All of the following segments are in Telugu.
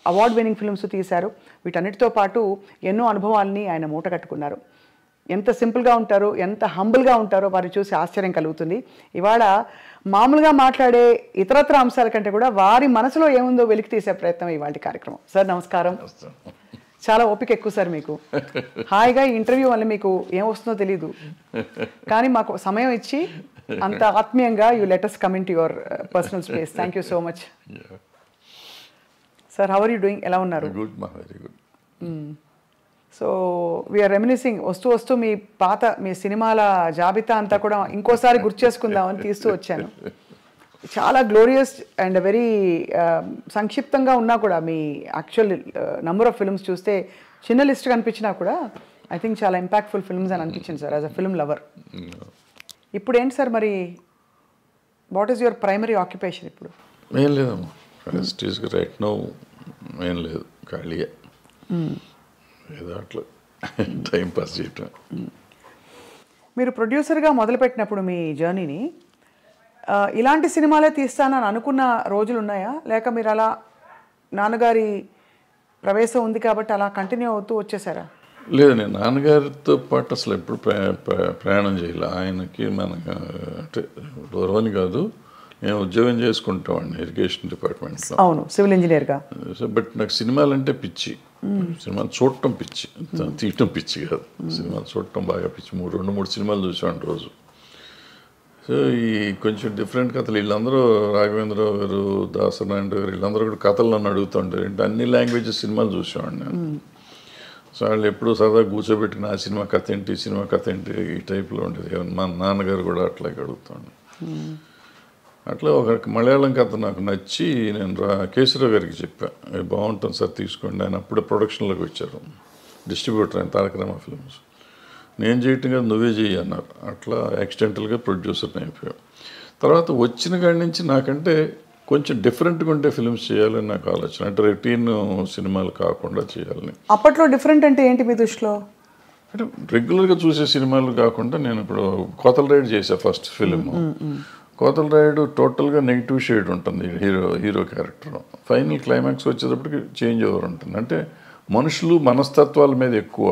అవార్డ్ విన్నింగ్ ఫిల్మ్స్ తీశారు. వీటన్నిటితో పాటు ఎన్నో అనుభవాల్ని ఆయన మూట కట్టుకున్నారు. ఎంత సింపుల్గా ఉంటారో, ఎంత హంబుల్గా ఉంటారో వారిని చూసి ఆశ్చర్యం కలుగుతుంది. ఇవాళ మామూలుగా మాట్లాడే ఇతరత్ర అంశాల కంటే కూడా వారి మనసులో ఏముందో వెలికి తీసే ప్రయత్నం ఇవాళ కార్యక్రమం. సార్ నమస్కారం. చాలా ఓపిక ఎక్కువ సార్ మీకు. హాయిగా ఈ ఇంటర్వ్యూ వల్ల మీకు ఏం వస్తుందో తెలీదు, కానీ మాకు సమయం ఇచ్చి అంత ఆత్మీయంగా you let us come into your personal space. Thank you so much. Sir, how are you doing? ఎలా ఉన్నారు? Good, ma, very good. So we're reminiscing. వస్తూ మీ సినిమాల జాబితా అంతా కూడా ఇంకోసారి గుర్తు చేసుకుందామని తీస్తూ వచ్చాను. చాలా గ్లోరియస్ అండ్ వెరీ సంక్షిప్తంగా ఉన్నా కూడా మీ యాక్చువల్ నంబర్ ఆఫ్ ఫిల్మ్స్ చూస్తే చిన్న లిస్ట్ కనిపించినా కూడా ఐ థింక్ చాలా ఇంపాక్ట్ఫుల్ ఫిల్మ్స్ అని అనిపించింది sir as a film lover. ఇప్పుడు ఏంటి సార్ మరి what is your primary occupation ఇప్పుడు? ఏం లేదమ్మా, ఫస్ట్ ఈజ్ రైట్ నో ఏం లేదు, ఖాళీగా ఏదో అట్లా టైం పాస్ చేయటం. మీరు ప్రొడ్యూసర్గా మొదలుపెట్టినప్పుడు మీ జర్నీని ఇలాంటి సినిమాలే తీస్తానని అనుకున్న రోజులు ఉన్నాయా, లేక మీరు అలా నాన్నగారి ప్రవేశం ఉంది కాబట్టి అలా కంటిన్యూ అవుతూ వచ్చేసారా? లేదు, నేను నాన్నగారితో పాటు అసలు ఎప్పుడు ప్రయాణం చేయాలి. ఆయనకి మనకు అంటే దూరమని కాదు, నేను ఉద్యోగం చేసుకుంటామండి ఇరిగేషన్ డిపార్ట్మెంట్లో. అవును, సివిల్ ఇంజనీర్గా. సో బట్ నాకు సినిమాలంటే పిచ్చి. సినిమాలు చూడటం పిచ్చి, తీయటం పిచ్చి కాదు. సినిమాలు చూడటం బాగా పిచ్చి. రెండు మూడు సినిమాలు చూసాను రోజు. సో ఈ కొంచెం డిఫరెంట్ కథలు, వీళ్ళందరూ రాఘవేంద్రరావు గారు, దాసనారాయణ గారు, వీళ్ళందరూ కూడా కథలు నన్ను అడుగుతుంటారు. అంటే అన్ని లాంగ్వేజెస్ సినిమాలు చూసేవాడిని నేను. సో వాళ్ళు ఎప్పుడు సరదా కూర్చోబెట్టిన ఆ సినిమా కథ ఏంటి, ఈ సినిమా కథ ఏంటి, ఈ టైప్లో ఉండేది. మా నాన్నగారు కూడా అట్లాగే అడుగుతాను. అట్లా ఒక మలయాళం కథ నాకు నచ్చి నేను కేశవరావు గారికి చెప్పాను, అది బాగుంటుంది సార్ తీసుకోండి. ఆయన అప్పుడే ప్రొడక్షన్లోకి వచ్చారు, డిస్ట్రిబ్యూటర్ ఆయన తారక రామ ఫిల్మ్స్. నేను చేయటం కాదు, నువ్వే చెయ్యి అన్నారు. అట్లా యాక్సిడెంటల్గా ప్రొడ్యూసర్ని అయిపోయాం. తర్వాత వచ్చిన కాడి నుంచి నాకంటే కొంచెం డిఫరెంట్గా ఉండే ఫిల్మ్స్ చేయాలని నాకు ఆలోచన. అంటే రొటీన్ సినిమాలు కాకుండా చేయాలని. అప్పట్లో డిఫరెంట్ అంటే ఏంటి మీ దృష్టిలో? అంటే రెగ్యులర్గా చూసే సినిమాలు కాకుండా నేను ఇప్పుడు కోతల రైడ్ చేసా ఫస్ట్ ఫిలిం. కోతల రైడ్ టోటల్గా నెగిటివ్ షేడ్ ఉంటుంది హీరో క్యారెక్టర్. ఫైనల్ క్లైమాక్స్ వచ్చేటప్పటికి చేంజ్ ఓవర్ ఉంటుంది. అంటే మనుషులు మనస్తత్వాల మీద ఎక్కువ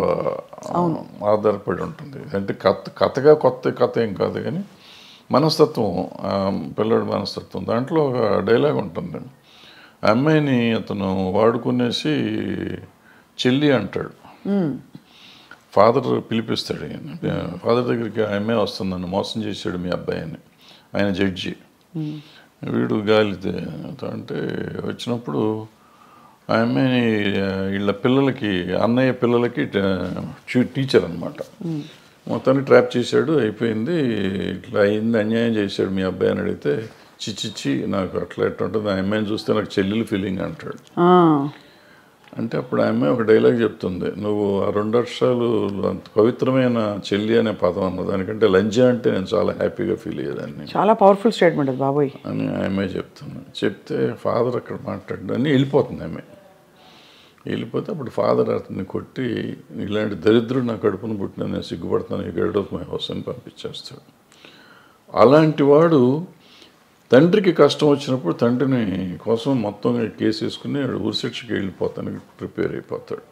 ఆధారపడి ఉంటుంది. అంటే కథగా కొత్త కథ ఏం కాదు, కానీ మనస్తత్వం, పిల్లడి మనస్తత్వం. దాంట్లో ఒక డైలాగ్ ఉంటుంది, ఆ అమ్మాయిని అతను వాడుకునేసి చెల్లి అంటాడు. ఫాదర్ పిలిపిస్తాడు, ఫాదర్ దగ్గరికి ఆ అమ్మాయి వస్తుంది, నన్ను మోసం చేశాడు మీ అబ్బాయి అని. ఆయన జడ్జి, వీడు గాలితే అంటే వచ్చినప్పుడు ఆ అమ్మాయిని వీళ్ళ పిల్లలకి, అన్నయ్య పిల్లలకి టీచర్ అనమాట, మొత్తాన్ని ట్రాప్ చేశాడు. అయిపోయింది, ఇట్లా అయింది, అన్యాయం చేశాడు మీ అబ్బాయి అని అడిగితే, చిచ్చిచ్చి నాకు అట్లా ఎట్లా ఉంటుంది, ఆ అమ్మాయిని చూస్తే నాకు చెల్లెలు ఫీలింగ్ అంటాడు. అంటే అప్పుడు ఆ అమ్మాయి ఒక డైలాగ్ చెప్తుంది, నువ్వు ఆ 2 అక్షరాలు అంత పవిత్రమైన చెల్లి అనే పదం అన్న దానికంటే లంజ అంటే నేను చాలా హ్యాపీగా ఫీల్ అయ్యేదాన్ని. చాలా పవర్ఫుల్ స్టేట్మెంట్ అది బాబోయ్ అని ఆ అమ్మాయి చెప్తుంది. చెప్తే ఫాదర్ అక్కడ మాట్లాడు అని వెళ్ళిపోతుంది. ఆమె వెళ్ళిపోతే అప్పుడు ఫాదర్ అతన్ని కొట్టి, ఇలాంటి దరిద్రుడు నా కడుపును పుట్టిన, నేను సిగ్గుపడతాను, ఈ గైడ్ ఆఫ్ మై హౌస్ అని పంపించేస్తాడు. అలాంటి వాడు తండ్రికి కష్టం వచ్చినప్పుడు తండ్రిని కోసం మొత్తం కేసు వేసుకుని ఊరి శిక్షకి వెళ్ళిపోతానికి ప్రిపేర్ అయిపోతాడు.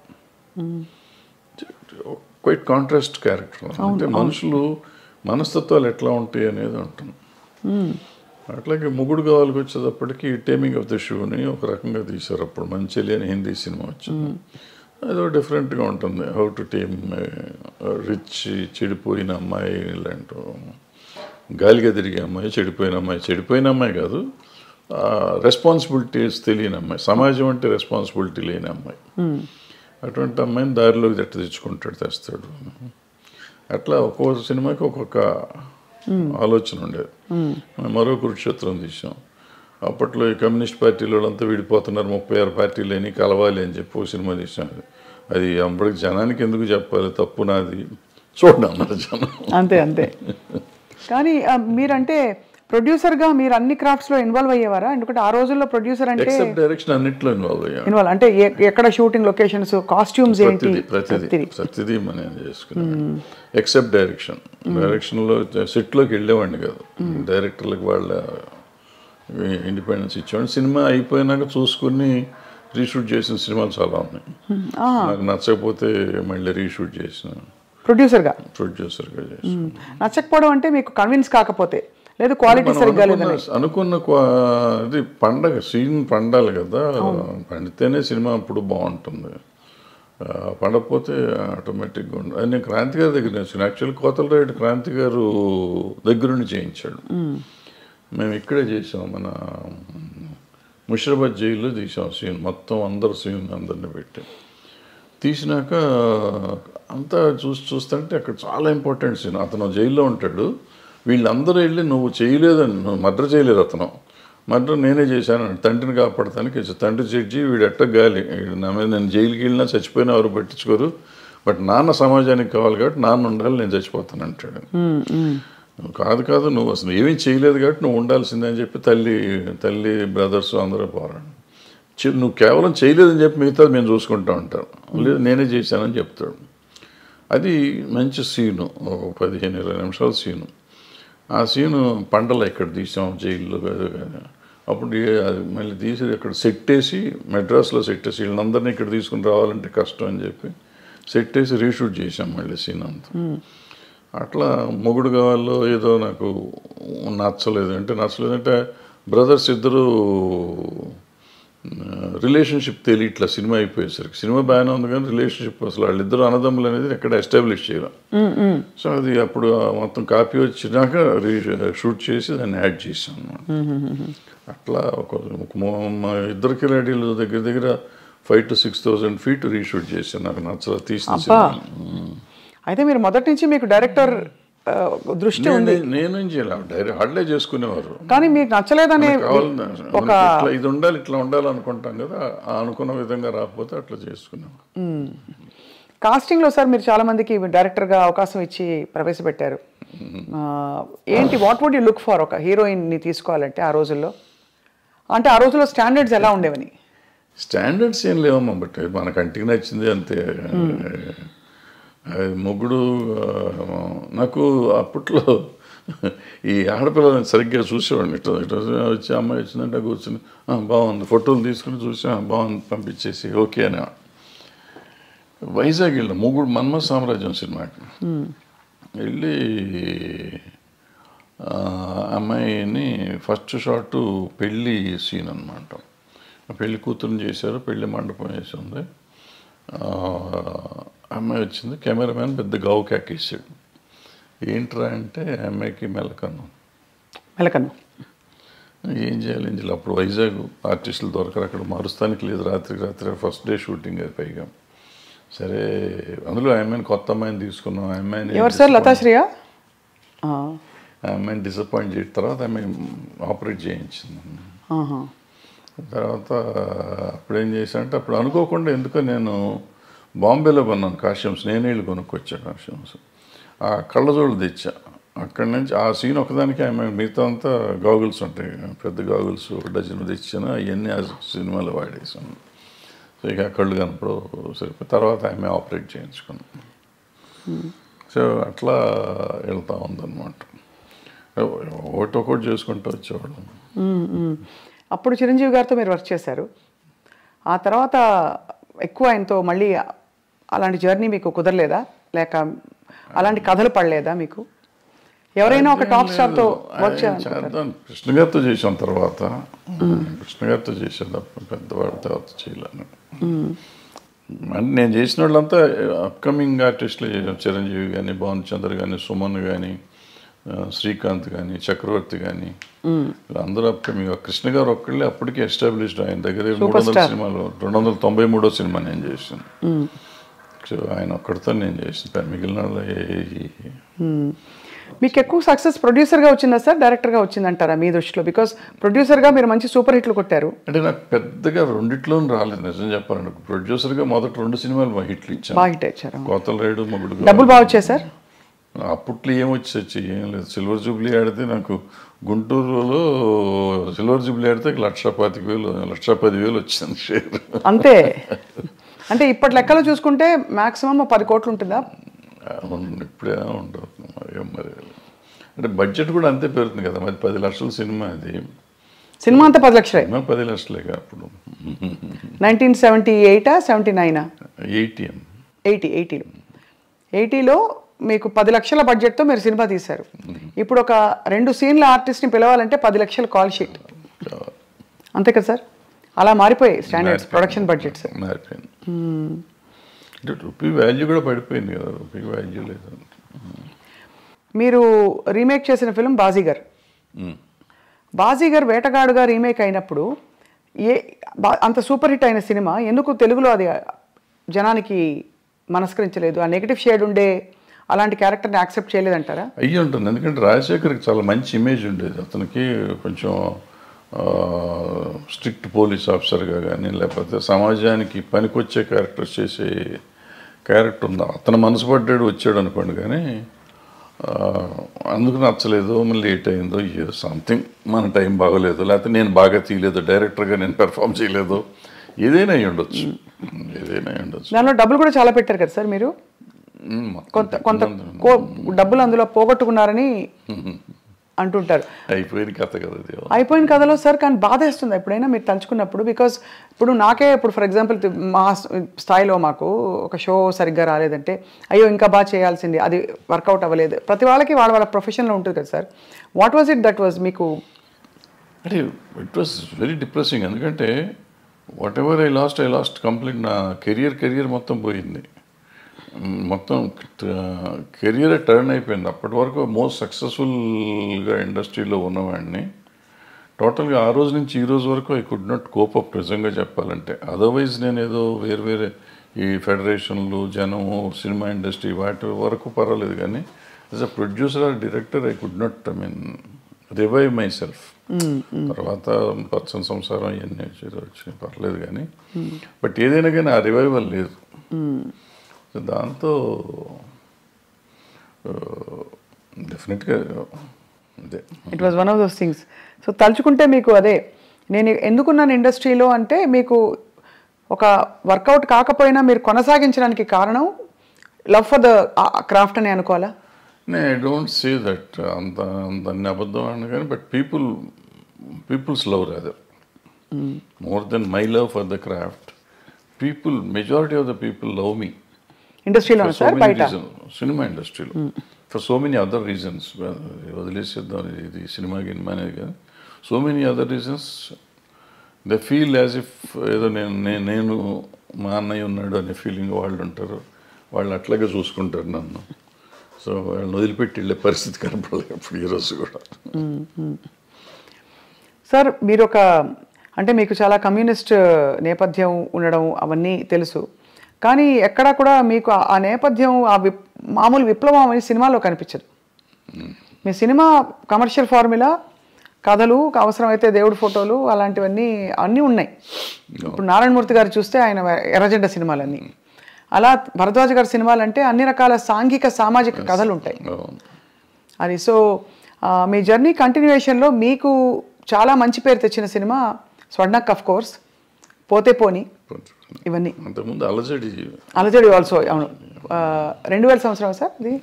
Quiet contrast character. అంటే మనుషులు మనస్తత్వాలు ఎట్లా ఉంటాయి అనేది ఉంటుంది. అట్లాగే మొగుడు కావాలికి వచ్చేటప్పటికి టేమింగ్ ఆఫ్ ద షూని ఒక రకంగా తీశారు. అప్పుడు మంచిలి అని హిందీ సినిమా వచ్చింది, అదో డిఫరెంట్గా ఉంటుంది. హౌ టు టేమ్ రిచ్, చెడిపోయిన అమ్మాయి, ఇలాంటి గాలిగా తిరిగే అమ్మాయి, చెడిపోయిన అమ్మాయి కాదు, రెస్పాన్సిబిలిటీస్ తెలియని అమ్మాయి, సమాజం అంటే రెస్పాన్సిబిలిటీ లేని అమ్మాయి. అటువంటి అమ్మాయిని దారిలోకి తెస్తాడు. అట్లా ఒక్కొక్క సినిమాకి ఒక్కొక్క ఆలోచన ఉండేది. మరో కురుక్షేత్రం తీసాం. అప్పట్లో ఈ కమ్యూనిస్ట్ పార్టీలు వాళ్ళంతా విడిపోతున్నారు, 36 పార్టీలు అని కలవాలి అని చెప్పి ఒక సినిమా తీసాం. అది అప్పటికి జనానికి ఎందుకు చెప్పాలి, తప్పు నాది, చూడండి అన్నారు జనం. అంతే. కానీ మీరంటే ప్రొడ్యూసర్గా మీరు అన్ని క్రాఫ్ట్స్లో ఇన్వాల్వ్ అయ్యేవారా? ఎందుకంటే ఆ రోజుల్లో ప్రొడ్యూసర్ అంటే డైరెక్షన్ అన్నిట్లో ఇన్వాల్వ్ అంటే ఎక్కడ షూటింగ్ లొకేషన్స్, కాస్ట్యూమ్స్ ఏంటి, ప్రతిదీ మనం చేసుకున్నాం ఎక్సెప్ట్ డైరెక్షన్లో సెట్లోకి వెళ్ళేవాడిని కాదు. డైరెక్టర్లకు వాళ్ళ ఇండిపెండెన్స్ ఇచ్చేవాడిని. సినిమా అయిపోయినాక చూసుకుని రీషూట్ చేసిన సినిమాలు చాలా ఉన్నాయి. నాకు నచ్చకపోతే మళ్ళీ రీషూట్ చేసిన ప్రొడ్యూసర్గా చేసిన. నచ్చకపోవడం అంటే మీకు కన్విన్స్ కాకపోతే లేదు క్వాలిటీ సరిగ్గా లేదని అనుకున్న ఇది పండగ సీన్ పండాలి కదా, పండితేనే సినిమా అప్పుడు బాగుంటుంది. పండకపోతే ఆటోమేటిక్గా ఉండదు. అది నేను క్రాంతి గారి దగ్గర నేర్చుకున్నాను. యాక్చువల్లీ కోతల రైడ్ క్రాంతి గారు దగ్గరుండి చేయించాడు. మేము ఇక్కడే చేసాం, మన ముషిరాబాద్ జైల్లో తీసాం సీన్ మొత్తం. అందరిని పెట్టి తీసినాక అంతా చూస్తుంటే అక్కడ చాలా ఇంపార్టెంట్ సీన్. అతను జైల్లో ఉంటాడు, వీళ్ళందరూ వెళ్ళి నువ్వు చేయలేదని, నువ్వు మర్డర్ చేయలేదు, అతను మర్డర్ నేనే చేశాను తండ్రిని కాపాడతానికి. తండ్రి జడ్జి వీడు ఎట్ట గాలి, నా మీద నేను జైలుకి వెళ్ళినా చచ్చిపోయినా ఎవరు పట్టించుకోరు, బట్ నాన్న సమాజానికి కావాలి కాబట్టి నాన్న ఉండాలి, నేను చచ్చిపోతాను అంటాడు. కాదు నువ్వు అసలు ఏమీ చేయలేదు కాబట్టి నువ్వు ఉండాల్సిందే అని చెప్పి తల్లి బ్రదర్స్ అందరూ పోరాడు. నువ్వు కేవలం చేయలేదని చెప్పి మిగతా మేము చూసుకుంటూ ఉంటారు, లేదు నేనే చేశానని చెప్తాడు. అది మంచి సీను, 15-20 నిమిషాల సీను. ఆ సీను పండల ఇక్కడ తీసాం జైల్లో. అప్పుడు మళ్ళీ తీసి ఇక్కడ సెట్ వేసి, మెడ్రాస్లో సెట్ వేసి వీళ్ళందరినీ ఇక్కడ తీసుకుని రావాలంటే కష్టం అని చెప్పి సెట్ వేసి రీషూట్ చేసాం మళ్ళీ సీన్ అంతా. అట్లా మొగుడు కావాలో ఏదో నాకు నచ్చలేదంటే బ్రదర్స్ ఇద్దరు రిలేషన్షిప్ తెలియట్లా సినిమా అయిపోయేసరికి. సినిమా బాగానే ఉంది కానీ రిలేషన్షిప్ అసలు వాళ్ళిద్దరు అన్నదమ్ములు అనేది ఎక్కడ ఎస్టాబ్లిష్ చేయడం. సో అది అప్పుడు మొత్తం కాపీ వచ్చినాక షూట్ చేసి దాన్ని యాడ్ చేసాం అన్నమాట. అట్లా మా ఇద్దరికి రెడీలు దగ్గర 5,000 to 6,000 feet రీషూట్ చేశాను. నాకు నచ్చల తీసిన సినిమా. అయితే మీరు మొదటి నుంచి మీకు డైరెక్టర్ దృష్టి ఉంది. నేనేం చేయాలి, డైరెక్ట్ హార్డ్లే చేసుకునేవారు. కానీ మీకు నచ్చలేదని ఇది ఉండాలి ఇట్లా ఉండాలి అనుకుంటాం కదా, అనుకున్న విధంగా రాకపోతే అట్లా చేసుకున్నాం. కాస్టింగ్లో సార్ మీరు చాలా మందికి డైరెక్టర్గా అవకాశం ఇచ్చి ప్రవేశపెట్టారు. ఏంటి what would you look for ఒక హీరోయిన్ని తీసుకోవాలంటే ఆ రోజుల్లో? అంటే ఆ రోజుల్లో స్టాండర్డ్స్ ఎలా ఉండేవని? స్టాండర్డ్స్ ఏం లేవమ్మా, బట్ మన కంటికి నచ్చింది అంతే. మొగుడు నాకు అప్పట్లో ఈ ఆడపిల్లలని సరిగ్గా చూసేవాడిని. ఇట్లా వచ్చి అమ్మాయి వచ్చిందంటే కూర్చుని బాగుంది, ఫోటోలు తీసుకుని చూసి బాగుంది పంపించేసి ఓకే అని. వైజాగ్ వెళ్ళిన మొగుడు మన్మథ సామ్రాజ్యం సినిమాకి వెళ్ళి అమ్మాయిని ఫస్ట్ షాట్ పెళ్ళి సీన్ అనమాట. పెళ్లి కూతురుని చేశారు, పెళ్లి మండపం వేసి ఉంది. అమ్మాయి వచ్చింది, కెమెరామ్యాన్ పెద్ద గావు కేకేసాడు. ఏంట్రా అంటే అమ్మాయికి మెలకన్ను. ఏం చేయాలి అప్పుడు వైజాగ్ ఆర్టిస్టులు దొరకరు, అక్కడ మారుస్తానికి లేదు, రాత్రి ఫస్ట్ డే షూటింగ్ అది పైగా. సరే అందులో అమ్మాయిని కొత్త అమ్మాయిని తీసుకున్నాం. అమ్మాయిని డిసప్పాయింట్ చేసిన తర్వాత అమ్మాయి ఆపరేట్ చేయించింది. తర్వాత అప్పుడేం చేశానంటే అప్పుడు అనుకోకుండా ఎందుకో నేను బాంబేలో కొన్నాను కాస్ట్యూమ్స్, నేనే వెళ్ళి కొనుక్కొచ్చాను కాస్ట్యూమ్స్. ఆ కళ్ళజోళ్ళు తెచ్చా అక్కడి నుంచి. ఆ సీన్ ఒకదానికి ఆమె మిగతా అంతా గాగుల్స్ ఉంటాయి, పెద్ద గాగుల్స్ 1 డజన్ తెచ్చాను. అవన్నీ ఆ సినిమాలో వాడేసాను. సో ఇక కళ్ళు కనప్పుడు సరిపోయి తర్వాత ఆమె ఆపరేట్ చేయించుకున్నాను. సో అట్లా వెళ్తూ ఉందన్నమాట. ఒకటి చేసుకుంటూ వచ్చేవాడు. అప్పుడు చిరంజీవి గారితో మీరు వర్క్ చేశారు. ఆ తర్వాత ఎక్కువ ఆయనతో మళ్ళీ అలాంటి జర్నీ మీకు కుదరలేదా? లేక అలాంటి కథలు పడలేదా మీకు? ఎవరైనా ఒక టాప్ స్టార్తో వర్క్ చేద్దాం కృష్ణ గారితో చేసాం, తర్వాత కృష్ణ గారితో చేసాను తప్ప పెద్దవాడి తర్వాత చేయలేను. అంటే నేను చేసిన వాళ్ళంతా అప్కమింగ్ ఆర్టిస్టులు చేసాం. చిరంజీవి కానీ, భానుచంద్ర కానీ, సుమన్ కానీ, శ్రీకాంత్ కానీ, చక్రవర్తి కానీ, అందరూ అప్కమింగ్. కృష్ణ గారు ఒక్కళ్ళే అప్పటికే ఎస్టాబ్లిష్డ్. ఆయన దగ్గర 300 సినిమాలు, 293వ సినిమా నేను చేసాను. సో ఆయన ఒక్కడితో నేను చేసిన, మిగిలిన మీకు ఎక్కువ సక్సెస్ ప్రొడ్యూసర్గా వచ్చిందా సార్, డైరెక్టర్గా వచ్చిందంటారా మీ దృష్టిలో? బికాస్ ప్రొడ్యూసర్గా మీరు మంచి సూపర్ హిట్లు కొట్టారు. అంటే నాకు పెద్దగా రెండిట్లోనూ రాలేదు నిజం చెప్పాలంటే. ప్రొడ్యూసర్గా మొదటి 2 సినిమాలు హిట్లు ఇచ్చాను, బాగా హిట్ ఇచ్చారు. కోతల రైడు, మొగుడు. డబ్బులు బాగా వచ్చాయి సార్? అప్పట్లో ఏమొచ్చి ఏం లేదు. సిల్వర్ జూబ్లీ ఆడితే నాకు గుంటూరులో సిల్వర్ జూబ్లీ ఆడితే 1,25,000 1,10,000 వచ్చింది షేర్ అంతే. అంటే ఇప్పటి లెక్కలో చూసుకుంటే మాక్సిమం 10 కోట్లు ఉంటుందా? ఇప్పుడే ఉంటుంది మరి. అంటే బడ్జెట్ కూడా అంతే పెరుగుతుంది కదా. మరి 10 లక్షల సినిమా అది. సినిమా అంతా 10 లక్షలే. 10 లక్షలేగా అప్పుడు. 1978 79 80 80లో మీకు 10 లక్షల బడ్జెట్తో మీరు సినిమా తీశారు. ఇప్పుడు ఒక 2 సీన్ల ఆర్టిస్ట్ని పిలవాలంటే 10 లక్షల కాల్ షీట్, అంతే కదా సార్? అలా మారిపోయాయి స్టాండర్డ్స్, ప్రొడక్షన్ బడ్జెట్స్ మారిపోయింది. రూపీ వాల్యూ కూడా పడిపోయింది కదా, రూపీ వాల్యూ లేదు. మీరు రీమేక్ చేసిన ఫిల్మ్ బాజీగర్. బాజీగర్ వేటగాడుగా రీమేక్ అయినప్పుడు అంత సూపర్ హిట్ అయిన సినిమా ఎందుకు తెలుగులో అది జనానికి మనస్కరించలేదు? ఆ నెగిటివ్ షేడ్ ఉండే అలాంటి క్యారెక్టర్ని యాక్సెప్ట్ చేయలేదంటారా? అయ్యి ఉంటుంది, ఎందుకంటే రాజశేఖర్కి చాలా మంచి ఇమేజ్ ఉండేది. అతనికి కొంచెం స్ట్రిక్ట్ పోలీస్ ఆఫీసర్గా కానీ, లేకపోతే సమాజానికి పనికొచ్చే క్యారెక్టర్స్ చేసే క్యారెక్టర్ ఉంది. అతను మనసు పడ్డాడు వచ్చాడు అనుకోండి, కానీ అందుకు నచ్చలేదు, మళ్ళీ లేట్ అయిందో, ఏదో సంథింగ్ మన టైం బాగోలేదు, లేకపోతే నేను బాగా తీయలేదు, డైరెక్టర్గా నేను పెర్ఫామ్ చేయలేదు, ఏదైనా అయి ఉండొచ్చు. దానిలో డబ్బులు కూడా చాలా పెట్టారు కదా సార్ మీరు, కొంత డబ్బులు అందులో పోగొట్టుకున్నారని అంటుంటారు. అయిపోయిన కథ కదా, అయిపోయిన కథలో సార్. కానీ బాధేస్తుంది ఎప్పుడైనా మీరు తలుచుకున్నప్పుడు, బికాజ్ ఇప్పుడు నాకే ఇప్పుడు ఫర్ ఎగ్జాంపుల్ మా స్థాయిలో మాకు ఒక షో సరిగ్గా రాలేదంటే అయ్యో ఇంకా బాగా చేయాల్సింది, అది వర్కౌట్ అవ్వలేదు. ప్రతి వాళ్ళకి వాళ్ళ ప్రొఫెషన్లో ఉంటుంది కదా sir. What was it that was మీకు? అంటే ఇట్ వాజ్ వెరీ డిప్రెసింగ్, ఎందుకంటే what ever I last complete. నా కెరియర్ మొత్తం పోయింది, మొత్తం కెరియర్ టర్న్ అయిపోయింది. అప్పటి వరకు మోస్ట్ సక్సెస్ఫుల్గా ఇండస్ట్రీలో ఉన్నవాడిని టోటల్గా ఆ రోజు నుంచి ఈ రోజు వరకు I could not cope up నిజంగా చెప్పాలంటే. అదర్వైజ్ నేను ఏదో వేరే ఈ ఫెడరేషన్లు, జనము, సినిమా ఇండస్ట్రీ వాటి వరకు పర్వాలేదు, కానీ as a producer or director I could not revive my self. తర్వాత పచ్చని సంసారం ఇవన్నీ వచ్చినాయి పర్లేదు, కానీ బట్ ఏదైనా కానీ ఆ రివైవల్ లేదు. దాంతో డెఫినెట్గా అదే it was one of those things. So తలుచుకుంటే మీకు అదే నేను ఎందుకున్నాను ఇండస్ట్రీలో అంటే మీకు ఒక వర్కౌట్ కాకపోయినా మీరు కొనసాగించడానికి కారణం లవ్ ఫర్ ద క్రాఫ్ట్ అని అనుకోవాలా? ఐ డోంట్ సే దట్ అంత అన్ని అబద్ధం అని, కానీ but peoples love rather more than my love for the craft. Majority of the people love me ఇండస్ట్రీలో సార్, బయట సినిమా ఇండస్ట్రీలో for so many other reasons. వదిలేసేద్దాం ఇది సినిమా గినిమా అనేది, కానీ so many other reasons they feel as if ఏదో నేను మా అన్నయ్య ఉన్నాడు అనే ఫీలింగ్ వాళ్ళు ఉంటారు. వాళ్ళు అట్లాగే చూసుకుంటారు నన్ను. సో వాళ్ళని వదిలిపెట్టి వెళ్ళే పరిస్థితి కనపడలేదు ఇప్పుడు ఈరోజు కూడా. సార్ మీరు అంటే మీకు చాలా కమ్యూనిస్ట్ నేపథ్యం ఉండడం అవన్నీ తెలుసు, కానీ ఎక్కడా కూడా మీకు ఆ నేపథ్యం మామూలు విప్లవం అని సినిమాలో కనిపించదు. మీ సినిమా కమర్షియల్ ఫార్ములా, కథలు, అవసరమైతే దేవుడి ఫోటోలు, అలాంటివన్నీ అన్నీ ఉన్నాయి. ఇప్పుడు నారాయణమూర్తి గారు చూస్తే ఆయన ఎర్రజెండ సినిమాలన్నీ, అలా భరద్వాజ్ గారి సినిమాలు అంటే అన్ని రకాల సాంఘిక సామాజిక కథలు ఉంటాయి అది. సో మీ జర్నీ కంటిన్యూయేషన్లో మీకు చాలా మంచి పేరు తెచ్చిన సినిమా స్వర్ణక్, ఆఫ్ కోర్స్, పోతే పోని, ఇవన్నీ. అంతకుముందు అలజడి ఆల్సో. అవును, 2000 సంవత్సరం సార్ అది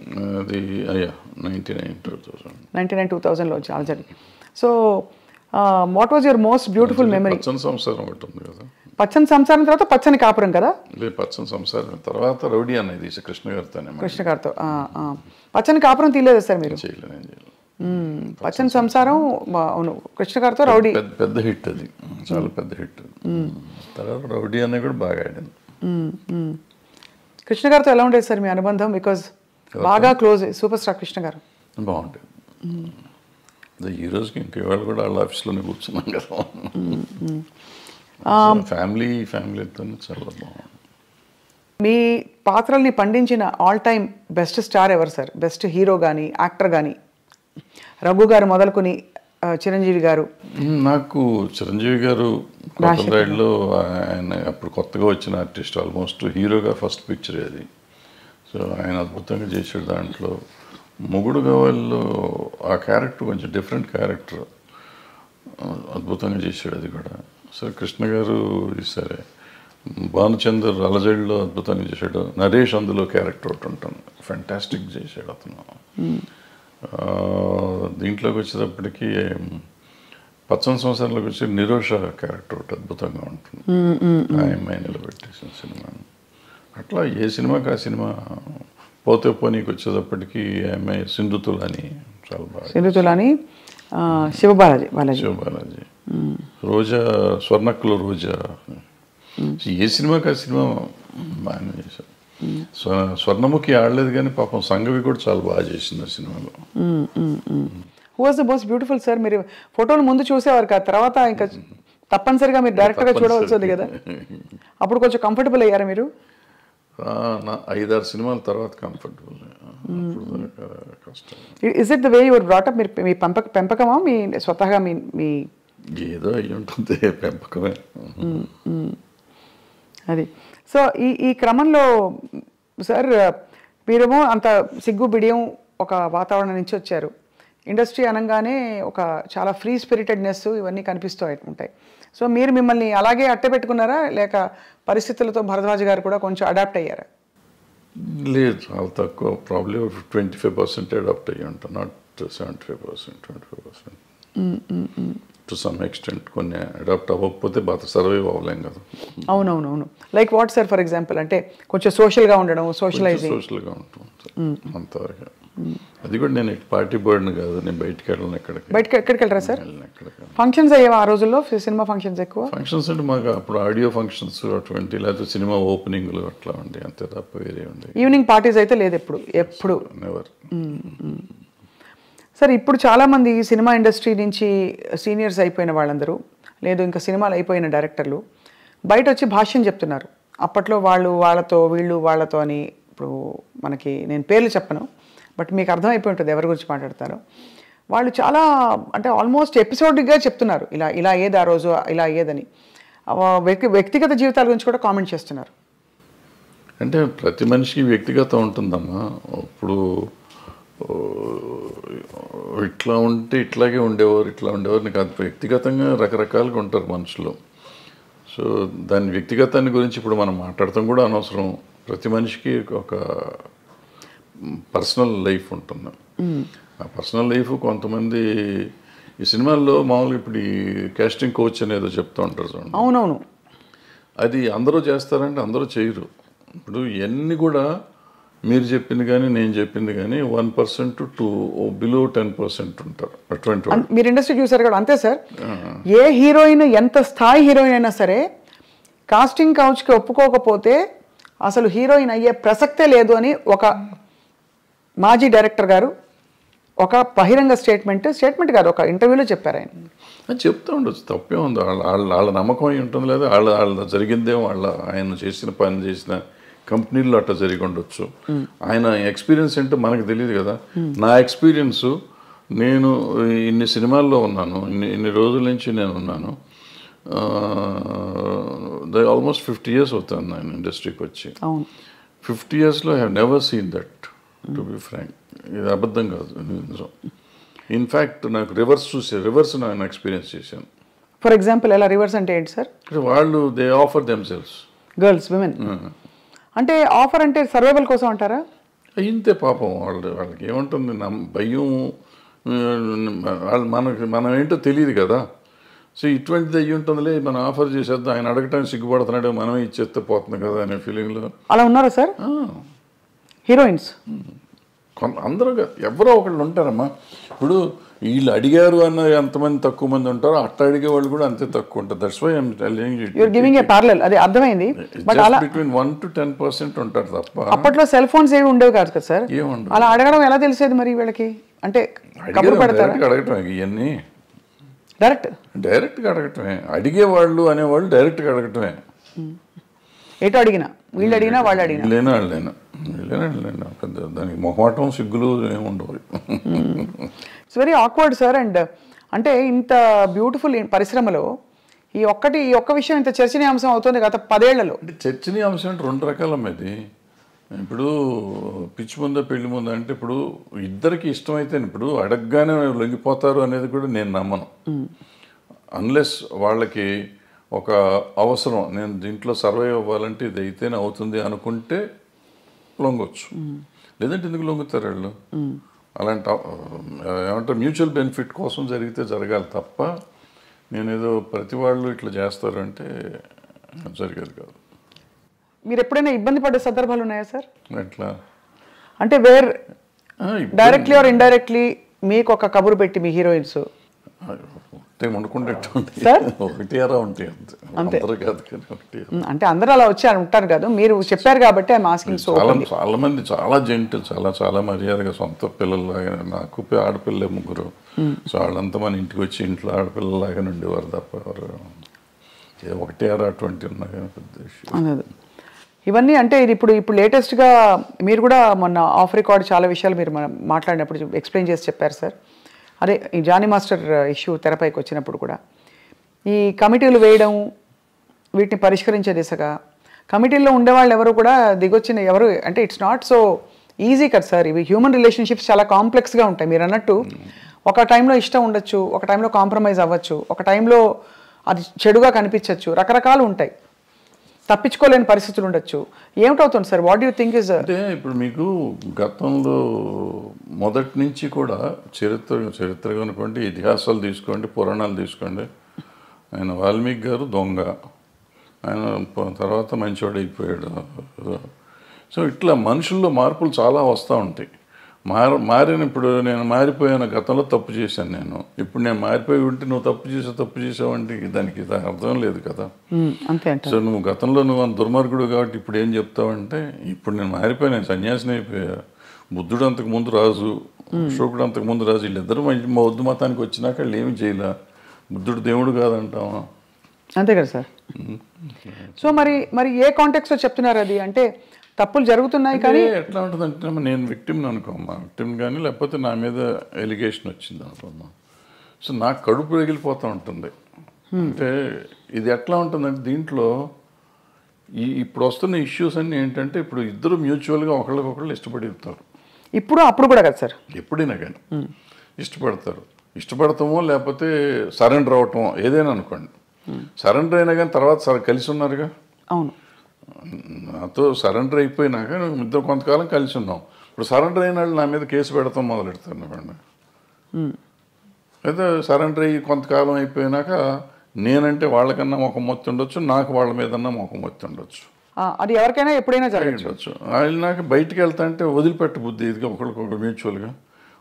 99-2000లో వచ్చి అలజడి. So what was your most beautiful memory? పచ్చని సంసారం ఒకటి ఉంది కదా. పచ్చని సంసారం తర్వాత పచ్చని కాపురం కదా. పచ్చని సంసారం తర్వాత రౌడీ అనేది కృష్ణ గారితో. పచ్చని కాపురం తీయలేదు సార్ మీరు? పచ్చని సంసారం, అవును, కృష్ణ గారితో రౌడీ పెద్ద హిట్, అది చాలా పెద్ద హిట్. తర్వాత రౌడీ అనేది కూడా బాగా ఆడింది. కృష్ణ గారితో ఎలా ఉండేది సార్ మీ అనుబంధం? బికాజ్ బాగా క్లోజ్, సూపర్ స్టార్ కృష్ణ గారు. బాగుంటుంది. ఈ రోజుకి ఇంకా ఇవాళ కూడా వాళ్ళ ఆఫీస్లోనే కూర్చున్నాం కదా. ఫ్యామిలీతో చాలా బాగుంది. మీ పాత్రల్ని పండించిన ఆల్ టైమ్ బెస్ట్ స్టార్ ఎవరు సార్? బెస్ట్ హీరో కానీ, యాక్టర్ కానీ? రఘు గారు మొదలుకొని చిరంజీవి గారు. నాకు చిరంజీవి గారు కొత్తలో ఆయన అప్పుడు కొత్తగా వచ్చిన ఆర్టిస్ట్, ఆల్మోస్ట్ హీరోగా ఫస్ట్ పిక్చర్ అది. సో ఆయన అద్భుతంగా చేసాడు దాంట్లో. మొగుడు గవాల్లో ఆ క్యారెక్టర్ కొంచెం డిఫరెంట్ క్యారెక్టర్, అద్భుతంగా చేశాడు అది కూడా. సరే కృష్ణ గారు సరే, భానుచందర్ అలజడిలో అద్భుతంగా చేశాడు. నరేష్ అందులో క్యారెక్టర్ ఒకటి ఉంటాను, ఫ్యాంటాస్టిక్ చేశాడు అతను. దీంట్లోకి వచ్చేటప్పటికి పచ్చని సంవత్సరాలకు వచ్చి నిరోష క్యారెక్టర్ ఒకటి అద్భుతంగా ఉంటుంది. ఆ అమ్మాయి నిలబెట్టేసిన సినిమా. అట్లా ఏ సినిమాకి ఆ సినిమా పోతే పోనీకి వచ్చేటప్పటికి ఆ అమ్మాయి సింధుతులని చాలా బాగా. సింధుతులని శివబాలాజీ. రోజా, స్వర్ణక్కుల రోజా. ఏ సినిమాకి ఆ సినిమా బాగానే చేశారు. స్వర్ణముఖి ఆడలేదు కానీ పాపం సంఘవి కూడా చాలా బాగా చేసింది ఆ సినిమాలో. Who was the most beautiful sir? మీరు ఫోటోలు ముందు చూసేవారు కదా, తర్వాత ఇంకా తప్పనిసరిగా మీరు డైరెక్ట్గా చూడవలసి ఉంది కదా, అప్పుడు కొంచెం కంఫర్టబుల్ అయ్యారా మీరు? నా 5-6 సినిమాల తర్వాత కంఫర్టబుల్. కష్టం. Is it the way your brought up? మీరు మీ పెంపకమా మీ స్వతహాగా మీ ఏదో అయ్యి ఉంటుంది, పెంపకమే. అది. సో ఈ క్రమంలో సార్ మీరేమో అంత సిగ్గు బిడియం ఒక వాతావరణం నుంచి వచ్చారు. ఇండస్ట్రీ అనగానే ఒక చాలా ఫ్రీ స్పిరిటెడ్నెస్ ఇవన్నీ కనిపిస్తూ ఉంటాయి. సో మీరు మిమ్మల్ని అలాగే అట్టే పెట్టుకున్నారా, లేక పరిస్థితులతో భరద్వాజ్ గారు కూడా కొంచెం అడాప్ట్ అయ్యారా? లేదు, చాలా తక్కువ. ప్రాబ్లీ 25% అడాప్ట్ అయ్యి ఉంటాను, నాట్ 75%, 25%. టు సమ్ ఎక్స్టెంట్ కొన్ని అడాప్ట్ అవ్వకపోతే బాగా సర్వైవ్ అవ్వలేం కదా. అవునవునవును. Like what sir? For example అంటే కొంచెం సోషల్గా ఉండడం, సోషల్గా ఉంటాం అంతవరకు. అది కూడా నేను పార్టీ బర్డ్ని కాదు, నేను బయటికి వెళ్ళను. ఎక్కడికి వెళ్ళరా సార్? ఫంక్షన్స్ అయ్యేవా ఆ రోజుల్లో? సినిమా ఫంక్షన్స్ ఎక్కువ? ఫంక్షన్స్ అంటే మాకు అప్పుడు ఆడియో ఫంక్షన్స్ అటువంటి, లేకపోతే సినిమా ఓపెనింగ్లు అట్లా ఉండే, అంతే తప్ప వేరే ఉండే. ఈవినింగ్ పార్టీస్ అయితే లేదు ఎప్పుడు? నెవర్. సార్ ఇప్పుడు చాలామంది సినిమా ఇండస్ట్రీ నుంచి సీనియర్స్ అయిపోయిన వాళ్ళందరూ, లేదు ఇంకా సినిమాలు అయిపోయిన డైరెక్టర్లు బయట వచ్చి భాష్యం చెప్తున్నారు. అప్పట్లో వాళ్ళతో వీళ్ళు వాళ్ళతో అని. ఇప్పుడు మనకి నేను పేర్లు చెప్పను, బట్ మీకు అర్థమైపోయి ఉంటుంది ఎవరి గురించి మాట్లాడతారో. వాళ్ళు చాలా అంటే ఆల్మోస్ట్ ఎపిసోడిక్గా చెప్తున్నారు, ఇలా ఏది ఆ రోజు ఇలా ఏదని. వ్యక్తిగత జీవితాల గురించి కూడా కామెంట్ చేస్తున్నారు. అంటే ప్రతి మనిషికి వ్యక్తిగతం ఉంటుందమ్మా. ఇప్పుడు ఇట్లా ఉంటే ఇట్లాగే ఉండేవారు, ఇట్లా ఉండేవారు నీకు అది వ్యక్తిగతంగా రకరకాలుగా ఉంటారు మనుషులు. సో దాని వ్యక్తిగతాన్ని గురించి ఇప్పుడు మనం మాట్లాడటం కూడా అనవసరం. ప్రతి మనిషికి ఒక పర్సనల్ లైఫ్ ఉంటుంది. ఆ పర్సనల్ లైఫ్ కొంతమంది ఈ సినిమాల్లో మామూలుగా ఇప్పుడు ఈ కాస్టింగ్ కోచ్ అనేదో చెప్తూ ఉంటారు చూడండి. అవునవును. అది అందరూ చేస్తారంటే అందరూ చేయరు. ఇప్పుడు ఇవన్నీ కూడా మీరు చెప్పింది కానీ నేను చెప్పింది కానీ 1% to below 10% ఉంటారు అటువంటి. మీరు ఇండస్ట్రీ చూసారు కదా, అంతే సార్. ఏ హీరోయిన్ ఎంత స్థాయి హీరోయిన్ అయినా సరే కాస్టింగ్ కౌచ్కి ఒప్పుకోకపోతే అసలు హీరోయిన్ అయ్యే ప్రసక్తే లేదు అని ఒక మాజీ డైరెక్టర్ గారు ఒక బహిరంగ స్టేట్మెంట్ కాదు, ఒక ఇంటర్వ్యూలో చెప్పారు. ఆయన చెప్తూ ఉండొచ్చు, తప్పే ఉంది. వాళ్ళ నమ్మకం అయి ఉంటుంది, లేదా వాళ్ళ జరిగిందేమో, ఆయన చేసిన పని చేసిన కంపెనీల్లో అట్లా జరిగి ఉండొచ్చు. ఆయన ఎక్స్పీరియన్స్ ఏంటో మనకు తెలియదు కదా. నా ఎక్స్పీరియన్స్, నేను ఇన్ని సినిమాల్లో ఉన్నాను, ఇన్ని రోజుల నుంచి నేను ఉన్నాను. ఆల్మోస్ట్ 50 years అవుతాను నేను ఇండస్ట్రీకి వచ్చి. 50 yearsలో I have never seen that, to be frank. ఇది అబద్ధం కాదు, నిజం. ఇన్ఫ్యాక్ట్ నాకు రివర్స్ నేను ఎక్స్పీరియన్స్ చేశాను. ఫర్ ఎగ్జాంపుల్ ఎలా రివర్స్ అంటే ఏంటి సార్? వాళ్ళు they offer themselves, girls, women. అంటే ఆఫర్ అంటే సర్వైవల్ కోసం అంటారా? ఇంతే పాపం. వాళ్ళకి ఏముంటుంది, భయం. మనం ఏంటో తెలియదు కదా. సో ఇటువంటిది అయ్యి ఉంటుందిలే, మనం ఆఫర్ చేసేద్దాం, ఆయన అడగటానికి సిగ్గుపడుతున్నాడు, మనమే ఇచ్చేస్తే పోతుంది కదా అనే ఫీలింగ్లో. అలా ఉన్నారా సార్ హీరోయిన్స్? అందరూ ఎవరో ఒకళ్ళు ఉంటారమ్మా. ఇప్పుడు వీళ్ళు అడిగారు అన్న ఎంతమంది తక్కువ మంది ఉంటారో అట్లా అడిగే వాళ్ళు కూడా అంతే తక్కువ ఉంటారు. That's why I'm telling you. You are giving a parallel. అది అర్థమైంది. బట్ అలా బిట్వీన్ 1 to 10% ఉంటారు తప్ప. అప్పట్లో సెల్ ఫోన్స్ ఏవి ఉండేవి కాదు కదా సార్. ఏముండవు. అలా అడగడం ఎలా తెలిసేది మరి వీళ్ళకి? అంటే కబురు పెడతారా? అడగటమే ఇవన్నీ, డైరెక్ట్గా అడగటమే. అడిగేవాళ్ళు అనేవాళ్ళు డైరెక్ట్గా అడగటమే. ఏటో అడిగినా, వీళ్ళు అడిగినా వాళ్ళు అడిగినా, వాళ్ళైనా పెద్ద దానికి మొహమాటం సిగ్గులు ఏముండవు. It's very awkward sir. And అంటే ఇంత బ్యూటిఫుల్ పరిశ్రమలో ఈ ఒక్క విషయం ఇంత చర్చనీయాంశం అవుతుంది గత 10 ఏళ్లలో. అంటే చర్చనీయాంశం అంటే 2 రకాలమ్మది. ఇప్పుడు పిచ్చి ముందా పెళ్లి ముందా అంటే ఇప్పుడు ఇద్దరికి ఇష్టమైతే ఇప్పుడు అడగగానే లొంగిపోతారు అనేది కూడా నేను నమ్మను. అన్లెస్ వాళ్ళకి ఒక అవసరం, నేను దీంట్లో సర్వైవ్ అవ్వాలంటే ఇది అయితేనే అవుతుంది అనుకుంటే లొంగొచ్చు. లేదంటే ఎందుకు లొంగుతారు వాళ్ళు? అలాంటి ఏమంటారు మ్యూచువల్ బెనిఫిట్ కోసం జరిగితే జరగాలి తప్ప నేనేదో ప్రతి వాళ్ళు ఇట్లా చేస్తారంటే జరిగేది కాదు. మీరు ఎప్పుడైనా ఇబ్బంది పడే సందర్భాలు ఉన్నాయా సార్? ఎట్లా అంటే డైరెక్ట్లీ ఆర్ ఇండైరెక్ట్లీ మీకు ఒక కబురు పెట్టి మీ హీరోయిన్స్ వండుకుంటే సార్ ఒకటి అరా ఉంటాయి అంతే కాదు కానీ ఒకటి. అంటే అందరూ అలా వచ్చి ఉంటారు కదా, మీరు చెప్పారు కాబట్టి ఐఎమ్ ఆస్కింగ్. సో చాలా మంది చాలా జెంటిల్, చాలా మర్యాదగా సొంత పిల్లల్లాగా. నాకు ఆడపిల్లలే 3. సో వాళ్ళంతా మన ఇంటికి వచ్చి ఇంట్లో ఆడపిల్లలాగానే ఉండేవారు తప్ప ఎవరు ఒకటి అరా 20 ఉన్నా కానీ పెద్ద విషయం. ఇవన్నీ అంటే ఇది ఇప్పుడు లేటెస్ట్గా మీరు కూడా మొన్న ఆఫ్ రికార్డ్ చాలా విషయాలు మీరు మాట్లాడినప్పుడు ఎక్స్ప్లెయిన్ చేసి చెప్పారు సార్. అదే ఈ జానీ మాస్టర్ ఇష్యూ తెరపైకి వచ్చినప్పుడు కూడా ఈ కమిటీలు వేయడం, వీటిని పరిష్కరించే దిశగా కమిటీల్లో ఉండేవాళ్ళు ఎవరు కూడా దిగొచ్చిన ఎవరు అంటే ఇట్స్ నాట్ సో ఈజీ కదా సార్. ఇవి హ్యూమన్ రిలేషన్షిప్స్ చాలా కాంప్లెక్స్గా ఉంటాయి. మీరు అన్నట్టు ఒక టైంలో ఇష్టం ఉండొచ్చు, ఒక టైంలో కాంప్రమైజ్ అవ్వచ్చు, ఒక టైంలో అది చెడుగా కనిపించవచ్చు, రకరకాలు ఉంటాయి, తప్పించుకోలేని పరిస్థితులు ఉండొచ్చు. ఏమిటవుతుంది sir? What you think is? అంటే ఇప్పుడు మీకు గతంలో మొదటి నుంచి కూడా చరిత్ర అనుకోండి, ఇతిహాసాలు తీసుకోండి, పురాణాలు తీసుకోండి. ఆయన వాల్మీకి గారు దొంగ, ఆయన తర్వాత మంచివాడు అయిపోయాడు. సో ఇట్లా మనుషుల్లో మార్పులు చాలా వస్తూ ఉంటాయి. మారిన ఇప్పుడు నేను మారిపోయాను, గతంలో తప్పు చేశాను నేను, ఇప్పుడు నేను మారిపోయి ఉంటే నువ్వు తప్పు చేసావు అంటే దానికి అర్థం లేదు కదా. సో నువ్వు గతంలో నువ్వు దుర్మార్గుడు కాబట్టి ఇప్పుడు ఏం చెప్తావంటే ఇప్పుడు నేను మారిపోయాను, నేను సన్యాసిని అయిపోయా. బుద్ధుడు అంతకు ముందు రాజు, అశోకుడు అంతకు ముందు రాజు, వీళ్ళిద్దరూ బౌద్ధ మతానికి వచ్చినాక వాళ్ళు ఏమి చేయలే. బుద్ధుడు దేవుడు కాదంటావా? అంతే కదా సార్. సో మరి ఏ కాంటెక్స్లో చెప్తున్నారు అది? అంటే తప్పులు జరుగుతున్నాయి కానీ ఎట్లా ఉంటుందంటే నేను విక్టిమ్ని అనుకోమ్మా, విక్టిమ్ కానీ లేకపోతే నా మీద ఎలిగేషన్ వచ్చింది అనుకోమ్మా. సో నాకు కడుపు రగిలిపోతూ ఉంటుంది. అంటే ఇది ఎట్లా ఉంటుందంటే దీంట్లో ఇప్పుడు వస్తున్న ఇష్యూస్ అన్నీ ఏంటంటే ఇప్పుడు ఇద్దరు మ్యూచువల్గా ఒకళ్ళకొకళ్ళు ఇష్టపడతారు. అప్పుడు కూడా కదా సార్, ఎప్పుడైనా కానీ ఇష్టపడతామో లేకపోతే సరెండర్ అవటమో ఏదైనా అనుకోండి. సరెండర్ అయినా కానీ తర్వాత కలిసి ఉన్నారుగా. అవును, నాతో సరెండర్ అయిపోయినాక ఇద్దరు కొంతకాలం కలిసి ఉన్నాం. ఇప్పుడు సరెండర్ అయిన వాళ్ళు నా మీద కేసు పెడతాం మొదలెడతాను. అయితే సరెండర్ అయ్యి కొంతకాలం అయిపోయినాక నేనంటే వాళ్ళకన్నా మొఖం మొత్తి ఉండొచ్చు, నాకు వాళ్ళ మీదన్నా మొఖం మొత్తి ఉండొచ్చు. అది ఎవరికైనా ఎప్పుడైనా జరగచ్చు. వాళ్ళు నాకు బయటికి వెళ్తా అంటే వదిలిపెట్ట బుద్ధి ఇదిగా ఒకరికొకరు మ్యూచువల్గా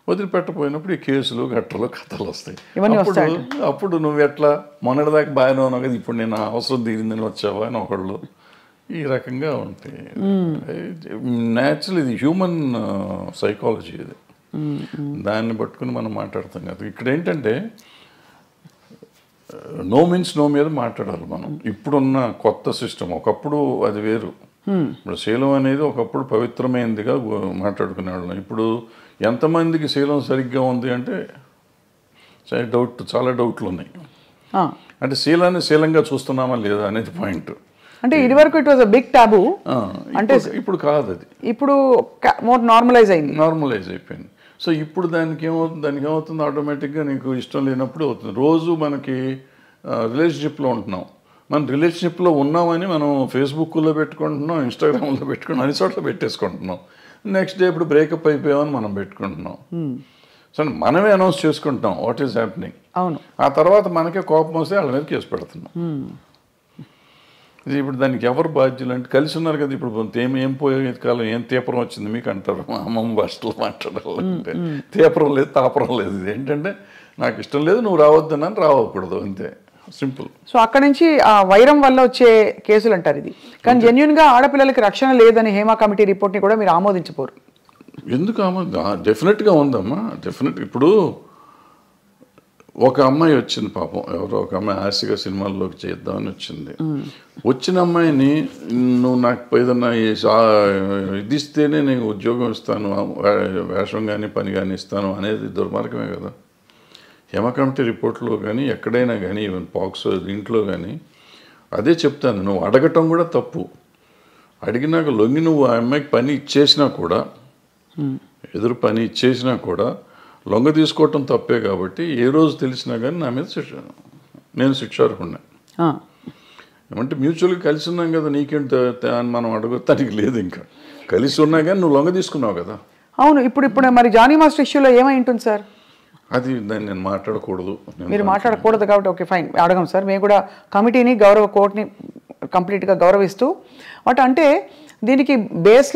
వదిలిపెట్టపోయినప్పుడు ఈ కేసులు గట్టలు కథలు వస్తాయి. అప్పుడు నువ్వు ఎట్లా మొన్నటిదాకా బాగానే ఉన్నావు కదా, ఇప్పుడు నేను అవసరం తీరిందని వచ్చావా అని ఒకళ్ళు ఈ రకంగా ఉంటాయి. న్యాచురల్ ఇది హ్యూమన్ సైకాలజీ, ఇది దాన్ని పట్టుకుని మనం మాట్లాడతాం కదా. ఇక్కడ ఏంటంటే నో మీన్స్ నో మీద మాట్లాడాలి మనం. ఇప్పుడున్న కొత్త సిస్టమ్, ఒకప్పుడు అది వేరు. ఇప్పుడు శీలం అనేది ఒకప్పుడు పవిత్రమైనదిగా మాట్లాడుకునేవాళ్ళం. ఇప్పుడు ఎంతమందికి శీలం సరిగ్గా ఉంది అంటే చాలా డౌట్లు ఉన్నాయి. అంటే శీలాన్ని శీలంగా చూస్తున్నామా లేదా అనేది పాయింట్. అంటే ఇదివరకు it was a big taboo, అంటే ఇప్పుడు కాదు, అది ఇప్పుడు మోర్ నార్మలైజ్ అయిపోయింది. సో ఇప్పుడు దానికి ఏమవుతుంది ఆటోమేటిక్గా నీకు ఇష్టం లేనప్పుడు అవుతుంది. రోజు మనకి రిలేషన్షిప్లో ఉంటున్నాం, మనం రిలేషన్షిప్లో ఉన్నామని మనం ఫేస్బుక్లో పెట్టుకుంటున్నాం, ఇన్స్టాగ్రామ్లో పెట్టుకుంటున్నాం, అన్ని చోట్ల పెట్టేసుకుంటున్నాం. నెక్స్ట్ డే ఇప్పుడు బ్రేకప్ అయిపోయామని మనం పెట్టుకుంటున్నాం. సో మనమే అనౌన్స్ చేసుకుంటాం వాట్ ఈస్ హ్యాపెనింగ్. అవును, ఆ తర్వాత మనకే కోపం వస్తే వాళ్ళ మీద కేసు పెడుతున్నాం. ఇది ఇప్పుడు దానికి ఎవరు బాధ్యులు అంటే కలిసి ఉన్నారు కదా. ఇప్పుడు ఏం పోయే కాలం ఏం తీపరం వచ్చింది మీకు అంటారు అమ్మమ్మ భాషలో మాట్లాడాలంటే. తీపరం లేదు, తాపరం లేదు. ఇది ఏంటంటే నాకు ఇష్టం లేదు, నువ్వు రావద్దని రావకూడదు, అంతే, సింపుల్. సో అక్కడ నుంచి ఆ వైరం వల్ల వచ్చే కేసులు అంటారు ఇది. కానీ జెన్యున్గా ఆడపిల్లలకి రక్షణ లేదని హేమా కమిటీ రిపోర్ట్ని కూడా మీరు ఆమోదించపోరు. ఎందుకు డెఫినెట్గా ఉందమ్మా, డెఫినెట్. ఇప్పుడు ఒక అమ్మాయి వచ్చింది పాపం, ఎవరో ఒక అమ్మాయి ఆశగా సినిమాల్లోకి చేద్దామని వచ్చింది. వచ్చిన అమ్మాయిని నువ్వు నాకు ఏదన్నా ఇది ఇస్తేనే నేను ఉద్యోగం ఇస్తాను, వేషం కానీ పని కానీ ఇస్తాను అనేది దుర్మార్గమే కదా. హేమ కమిటీ రిపోర్ట్లో కానీ ఎక్కడైనా కానీ ఈవెన్ పాక్సో దీంట్లో కానీ అదే చెప్తాను. నువ్వు అడగటం కూడా తప్పు. అడిగినాక లొంగి నువ్వు ఆ అమ్మాయికి పని ఇచ్చేసినా కూడా, ఎదురు పని ఇచ్చేసినా కూడా లొంగ తీసుకోవటం తప్పే. కాబట్టి ఏ రోజు తెలిసినా కానీ నా మీద నేను శిక్షార్హుడిని. ఏమంటే మ్యూచువల్గా కలిసి ఉన్నాం కదా, నీకేంటి అని మనం అడగటానికి లేదు. ఇంకా కలిసి ఉన్నా కానీ నువ్వు లొంగ తీసుకున్నావు కదా. అవును, ఇప్పుడు మరి జానీ మాస్టర్ ఇష్యూలో ఏమై ఉంటుంది సార్? అది దాన్ని నేను మాట్లాడకూడదు. మీరు మాట్లాడకూడదు కాబట్టి ఓకే ఫైన్, అడగం సార్. మేము కూడా కమిటీని కోర్టుని కంప్లీట్గా గౌరవిస్తూ అంటే దీనికి బేస్